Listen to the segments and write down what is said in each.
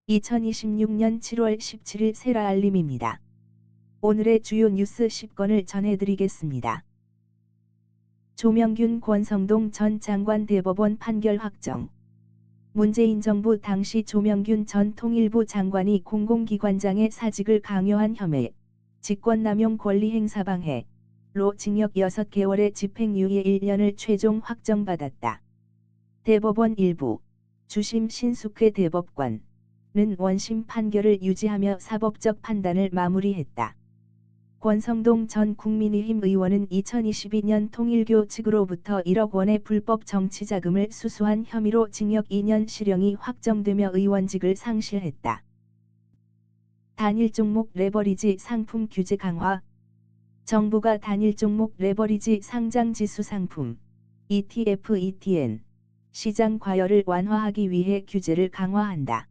2026년 7월 17일 세라 알림입니다. 오늘의 주요 뉴스 10건을 전해드리겠습니다. 조명균 권성동 전 장관 대법원 판결 확정. 문재인 정부 당시 조명균 전 통일부 장관이 공공기관장의 사직을 강요한 혐의, 직권남용 권리행사 방해로 징역 6개월의 집행유예 1년을 최종 확정받았다. 대법원 일부, 주심 신숙회 대법관 는 원심 판결을 유지하며 사법적 판단을 마무리했다. 권성동 전 국민의힘 의원은 2022년 통일교 측으로부터 1억 원의 불법 정치자금을 수수한 혐의로 징역 2년 실형이 확정되며 의원직을 상실했다. 단일 종목 레버리지 상품 규제 강화. 정부가 단일 종목 레버리지 상장지수 상품 ETF, ETN 시장 과열을 완화하기 위해 규제를 강화한다.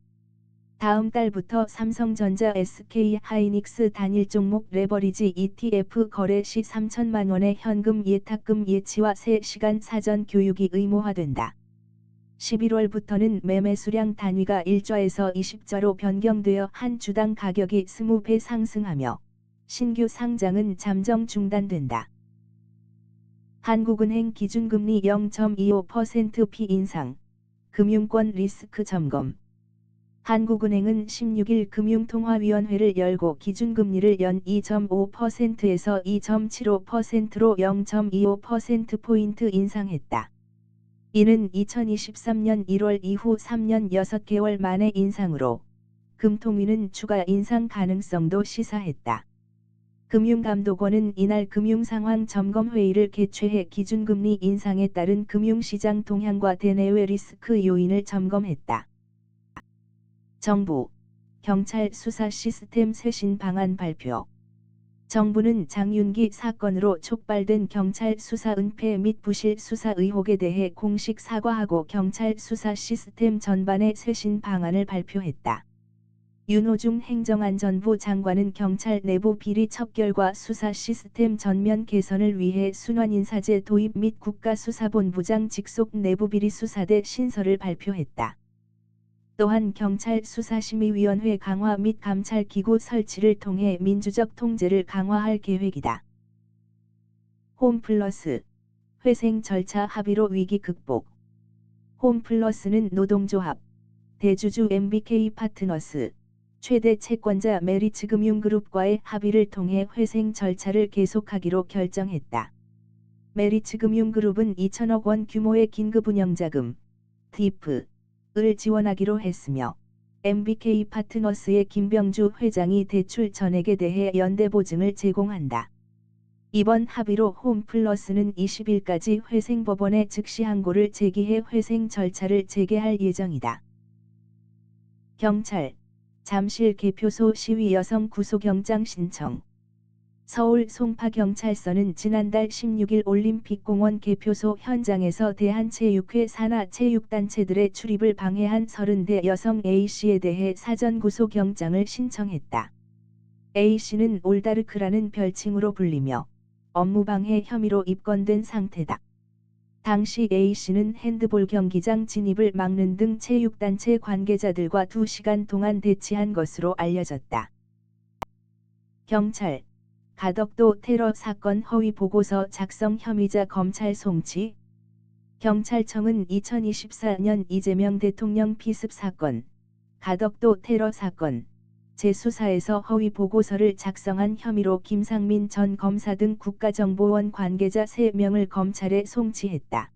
다음 달부터 삼성전자, SK하이닉스 단일 종목 레버리지 ETF 거래 시 3천만 원의 현금 예탁금 예치와 3시간 사전 교육이 의무화된다. 11월부터는 매매 수량 단위가 1좌에서 20좌로 변경되어 한 주당 가격이 20배 상승하며 신규 상장은 잠정 중단된다. 한국은행 기준금리 0.25%피 인상, 금융권 리스크 점검. 한국은행은 16일 금융통화위원회를 열고 기준금리를 연 2.5%에서 2.75%로 0.25%포인트 인상했다. 이는 2023년 1월 이후 3년 6개월 만의 인상으로 금통위는 추가 인상 가능성도 시사했다. 금융감독원은 이날 금융상황점검회의를 개최해 기준금리 인상에 따른 금융시장 동향과 대내외 리스크 요인을 점검했다. 정부, 경찰 수사 시스템 쇄신 방안 발표. 정부는 장윤기 사건으로 촉발된 경찰 수사 은폐 및 부실 수사 의혹에 대해 공식 사과하고 경찰 수사 시스템 전반의 쇄신 방안을 발표했다. 윤호중 행정안전부 장관은 경찰 내부 비리 척결과 수사 시스템 전면 개선을 위해 순환인사제 도입 및 국가수사본부장 직속 내부비리 수사대 신설을 발표했다. 또한 경찰 수사심의위원회 강화 및 감찰기구 설치를 통해 민주적 통제를 강화할 계획이다. 홈플러스, 회생 절차 합의로 위기 극복. 홈플러스는 노동조합, 대주주 MBK 파트너스, 최대 채권자 메리츠금융그룹과의 합의를 통해 회생 절차를 계속하기로 결정했다. 메리츠금융그룹은 2천억 원 규모의 긴급운영자금, DIP, 을 지원하기로 했으며 MBK 파트너스의 김병주 회장이 대출 전액에 대해 연대 보증을 제공한다. 이번 합의로 홈플러스는 20일까지 회생법원에 즉시 항고를 제기해 회생 절차를 재개할 예정이다. 경찰, 잠실 개표소 시위 여성 구속영장 신청. 서울 송파경찰서는 지난달 16일 올림픽공원 개표소 현장에서 대한체육회 산하 체육단체들의 출입을 방해한 30대 여성 A씨에 대해 사전 구속영장을 신청했다. A씨는 올다르크라는 별칭으로 불리며 업무방해 혐의로 입건된 상태다. 당시 A씨는 핸드볼 경기장 진입을 막는 등 체육단체 관계자들과 2시간 동안 대치한 것으로 알려졌다. 경찰, 가덕도 테러 사건 허위 보고서 작성 혐의자 검찰 송치. 경찰청은 2024년 이재명 대통령 피습 사건, 가덕도 테러 사건 재수사에서 허위 보고서를 작성한 혐의로 김상민 전 검사 등 국가정보원 관계자 3명을 검찰에 송치했다.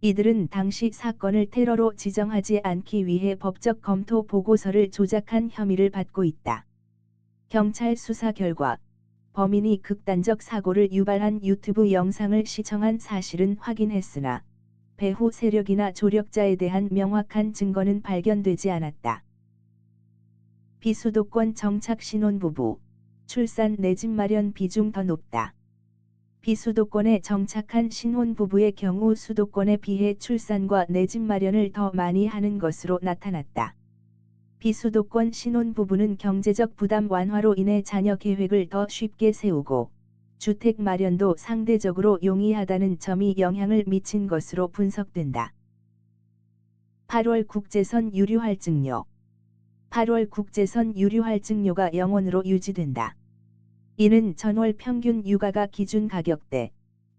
이들은 당시 사건을 테러로 지정하지 않기 위해 법적 검토 보고서를 조작한 혐의를 받고 있다. 경찰 수사 결과 범인이 극단적 사고를 유발한 유튜브 영상을 시청한 사실은 확인했으나 배후 세력이나 조력자에 대한 명확한 증거는 발견되지 않았다. 비수도권 정착 신혼부부, 출산 내 집 마련 비중 더 높다. 비수도권에 정착한 신혼부부의 경우 수도권에 비해 출산과 내 집 마련을 더 많이 하는 것으로 나타났다. 비수도권 신혼부부는 경제적 부담 완화로 인해 자녀 계획을 더 쉽게 세우고 주택 마련도 상대적으로 용이하다는 점이 영향을 미친 것으로 분석된다. 8월 국제선 유류 할증료. 8월 국제선 유류 할증료가 0원으로 유지된다. 이는 전월 평균 유가가 기준 가격대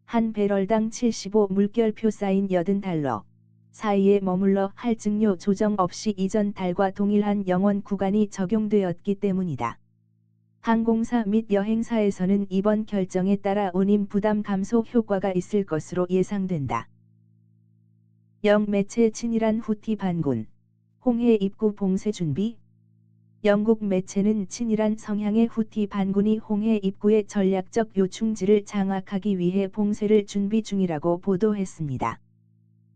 한 배럴당 75 물결표 쌓인 80달러 사이에 머물러 할증료 조정 없이 이전 달과 동일한 0원 구간이 적용되었기 때문이다. 항공사 및 여행사에서는 이번 결정에 따라 운임 부담 감소 효과가 있을 것으로 예상된다. 영매체 친이란 후티 반군, 홍해 입구 봉쇄 준비. 영국 매체는 친이란 성향의 후티 반군이 홍해 입구의 전략적 요충지를 장악하기 위해 봉쇄를 준비 중이라고 보도했습니다.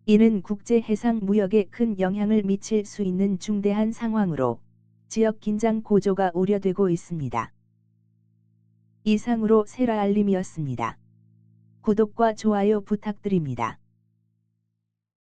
이는 국제 해상 무역에 큰 영향을 미칠 수 있는 중대한 상황으로 지역 긴장 고조가 우려되고 있습니다. 이상으로 세라 알림이었습니다. 구독과 좋아요 부탁드립니다.